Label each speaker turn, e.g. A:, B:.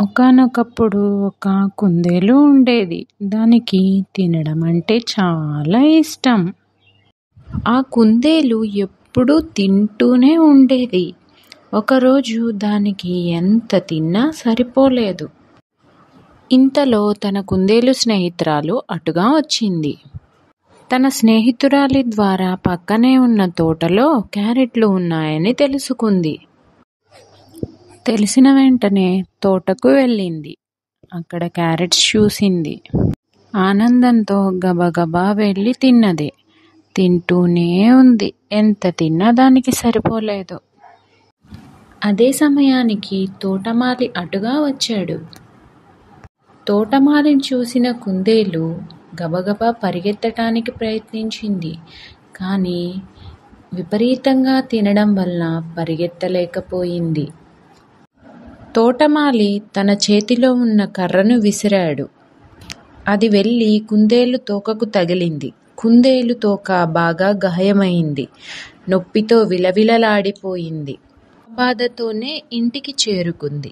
A: ఒకానొకప్పుడు ఒక కుందేలు ఉండేది. దానికి తినడం అంటే చాలా ఇష్టం. ఆ కుందేలు ఎప్పుడూ తింటూనే ఉండేది. ఒకరోజు దానికి ఎంత తిన్నా సరిపోలేదు. ఇంతలో తన కుందేలు స్నేహితురాలు అటుగా వచ్చింది. తన స్నేహితురాలి ద్వారా పక్కనే ఉన్న తోటలో క్యారెట్లు ఉన్నాయని తెలుసుకుంది. తెలిసిన వెంటనే తోటకు వెళ్ళింది. అక్కడ క్యారెట్స్ చూసింది. ఆనందంతో గబగబా వెళ్ళి తిన్నది. తింటూనే ఉంది. ఎంత తిన్నా దానికి సరిపోలేదు. అదే సమయానికి తోటమాలి అటుగా వచ్చాడు. తోటమాలిని చూసిన కుందేలు గబగబా పరిగెత్తటానికి ప్రయత్నించింది. కానీ విపరీతంగా తినడం వల్ల పరిగెత్తలేకపోయింది. తోటమాలి తన చేతిలో ఉన్న కర్రను విసిరాడు. అది వెళ్ళి కుందేలు తోకకు తగిలింది. కుందేలు తోక బాగా గాయమైంది. నొప్పితో విలవిలలాడిపోయింది. ఆ బాధతోనే ఇంటికి చేరుకుంది.